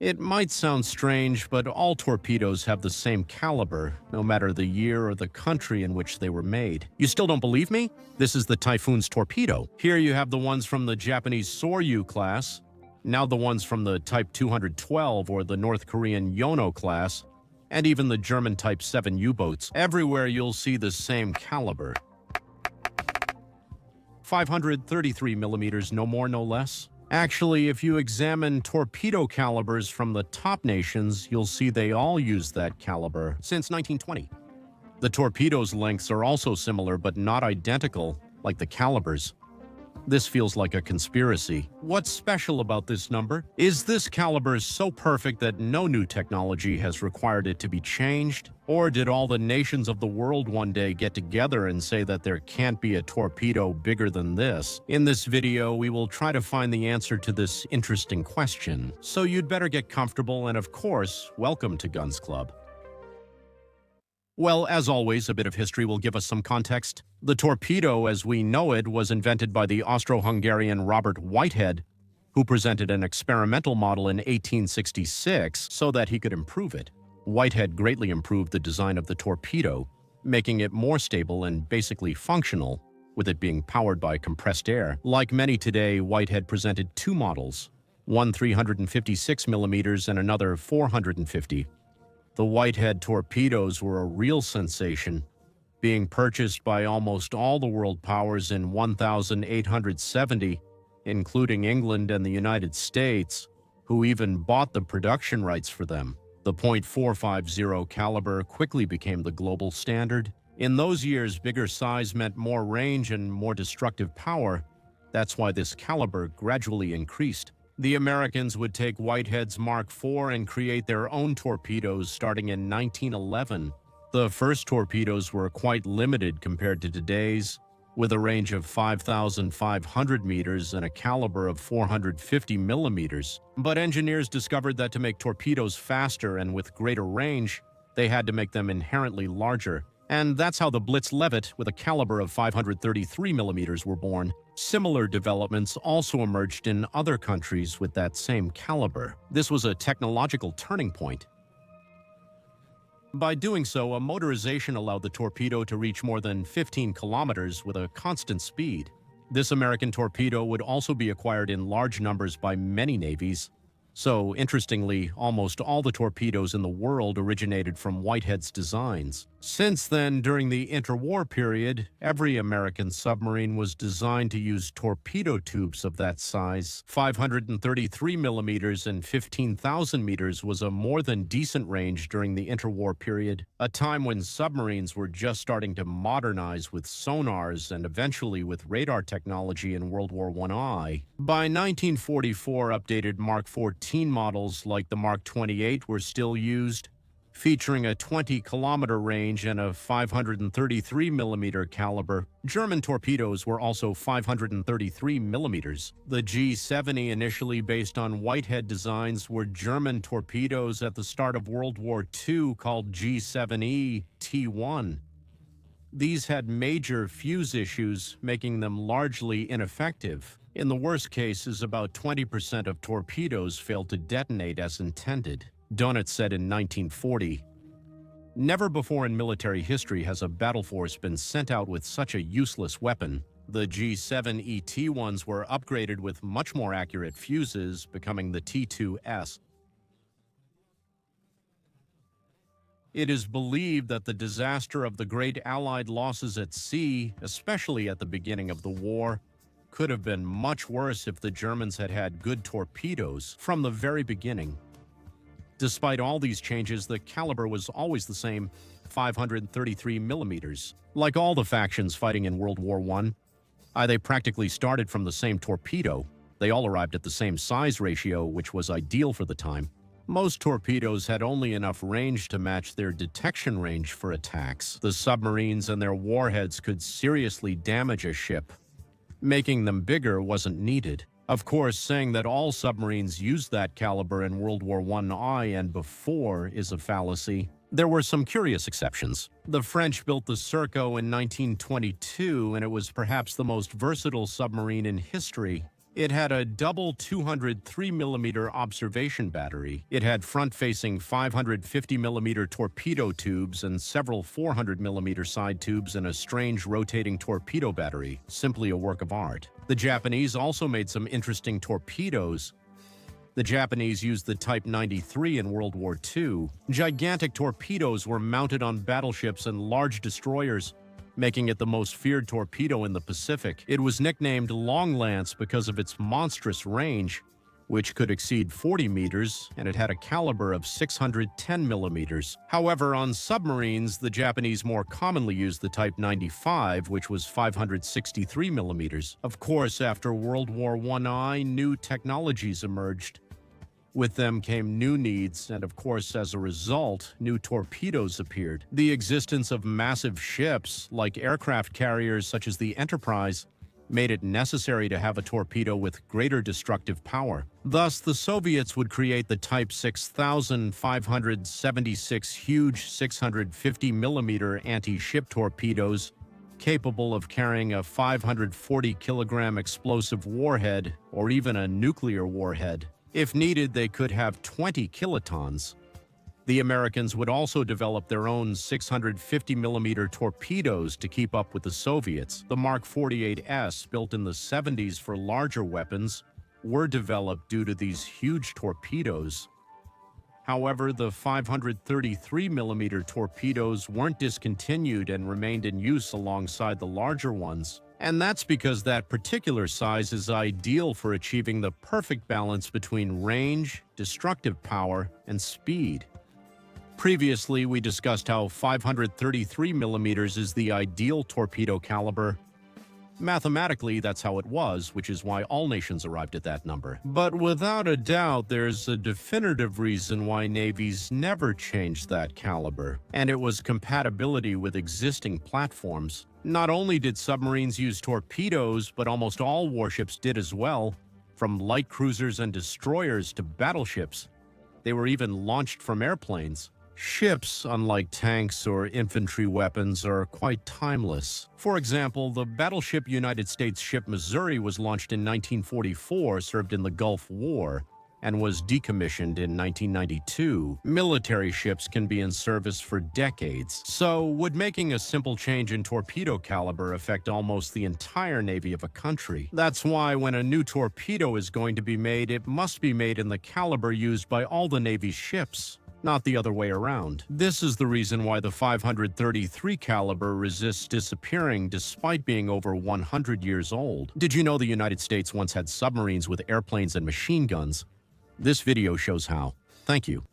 It might sound strange, but all torpedoes have the same caliber, no matter the year or the country in which they were made. You still don't believe me? This is the Typhoon's torpedo. Here you have the ones from the Japanese Soryu class, now the ones from the Type 212 or the North Korean Yono class, and even the German Type 7 U-boats. Everywhere you'll see the same caliber. 533 millimeters, no more, no less. Actually, if you examine torpedo calibers from the top nations, you'll see they all use that caliber since 1920. The torpedoes' lengths are also similar but not identical, like the calibers. This feels like a conspiracy. What's special about this number? Is this caliber so perfect that no new technology has required it to be changed? Or did all the nations of the world one day get together and say that there can't be a torpedo bigger than this? In this video, we will try to find the answer to this interesting question. So you'd better get comfortable and, of course, welcome to Guns Club. Well, as always, a bit of history will give us some context. The torpedo, as we know it, was invented by the Austro-Hungarian Robert Whitehead, who presented an experimental model in 1866 so that he could improve it. Whitehead greatly improved the design of the torpedo, making it more stable and basically functional, with it being powered by compressed air. Like many today, Whitehead presented two models, one 356 millimeters and another 450. The Whitehead torpedoes were a real sensation, being purchased by almost all the world powers in 1870, including England and the United States, who even bought the production rights for them. The .450 caliber quickly became the global standard. In those years, bigger size meant more range and more destructive power. That's why this caliber gradually increased. The Americans would take Whitehead's Mark IV and create their own torpedoes starting in 1911. The first torpedoes were quite limited compared to today's, with a range of 5,500 meters and a caliber of 450 millimeters. But engineers discovered that to make torpedoes faster and with greater range, they had to make them inherently larger. And that's how the Blitz-Levitt with a caliber of 533 millimeters were born. Similar developments also emerged in other countries with that same caliber. This was a technological turning point. By doing so, a motorization allowed the torpedo to reach more than 15 kilometers with a constant speed. This American torpedo would also be acquired in large numbers by many navies. So, interestingly, almost all the torpedoes in the world originated from Whitehead's designs. Since then, during the interwar period, every American submarine was designed to use torpedo tubes of that size. 533 millimeters and 15,000 meters was a more than decent range during the interwar period, a time when submarines were just starting to modernize with sonars and eventually with radar technology in World War I. By 1944, updated Mark 14 models like the Mark 28 were still used, featuring a 20-kilometer range and a 533 millimeter caliber. German torpedoes were also 533 millimeters. The G-70, initially based on Whitehead designs, were German torpedoes at the start of World War II called G-7E T1. These had major fuse issues, making them largely ineffective. In the worst cases, about 20% of torpedoes failed to detonate as intended. Donat said in 1940, "Never before in military history has a battle force been sent out with such a useless weapon." The G-7 ET-1s were upgraded with much more accurate fuses, becoming the T-2S. It is believed that the disaster of the great Allied losses at sea, especially at the beginning of the war, could have been much worse if the Germans had had good torpedoes from the very beginning. Despite all these changes, the caliber was always the same, 533 millimeters. Like all the factions fighting in World War I, they practically started from the same torpedo. They all arrived at the same size ratio, which was ideal for the time. Most torpedoes had only enough range to match their detection range for attacks. The submarines and their warheads could seriously damage a ship. Making them bigger wasn't needed. Of course, saying that all submarines used that caliber in World War I and before is a fallacy. There were some curious exceptions. The French built the Serco in 1922, and it was perhaps the most versatile submarine in history. It had a double 203mm observation battery. It had front-facing 550mm torpedo tubes and several 400mm side tubes and a strange rotating torpedo battery, simply a work of art. The Japanese also made some interesting torpedoes. The Japanese used the Type 93 in World War II. Gigantic torpedoes were mounted on battleships and large destroyers, making it the most feared torpedo in the Pacific. It was nicknamed Long Lance because of its monstrous range, which could exceed 40 meters, and it had a caliber of 610 millimeters. However, on submarines, the Japanese more commonly used the Type 95, which was 563 millimeters. Of course, after World War I, new technologies emerged. With them came new needs, and of course, as a result, new torpedoes appeared. The existence of massive ships, like aircraft carriers such as the Enterprise, made it necessary to have a torpedo with greater destructive power. Thus, the Soviets would create the Type 6576 huge 650mm anti-ship torpedoes, capable of carrying a 540-kilogram explosive warhead or even a nuclear warhead. If needed, they could have 20 kilotons. The Americans would also develop their own 650mm torpedoes to keep up with the Soviets. The Mark 48S, built in the 70s for larger weapons, were developed due to these huge torpedoes. However, the 533mm torpedoes weren't discontinued and remained in use alongside the larger ones. And that's because that particular size is ideal for achieving the perfect balance between range, destructive power, and speed. Previously, we discussed how 533mm is the ideal torpedo caliber. Mathematically, that's how it was, which is why all nations arrived at that number. But without a doubt, there's a definitive reason why navies never changed that caliber, and it was compatibility with existing platforms. Not only did submarines use torpedoes, but almost all warships did as well, from light cruisers and destroyers to battleships. They were even launched from airplanes. Ships, unlike tanks or infantry weapons, are quite timeless. For example, the battleship United States ship Missouri was launched in 1944, served in the Gulf War, and was decommissioned in 1992. Military ships can be in service for decades. So, would making a simple change in torpedo caliber affect almost the entire navy of a country? That's why when a new torpedo is going to be made, it must be made in the caliber used by all the Navy's ships, not the other way around. This is the reason why the 533 caliber resists disappearing despite being over 100 years old. Did you know the United States once had submarines with airplanes and machine guns? This video shows how. Thank you.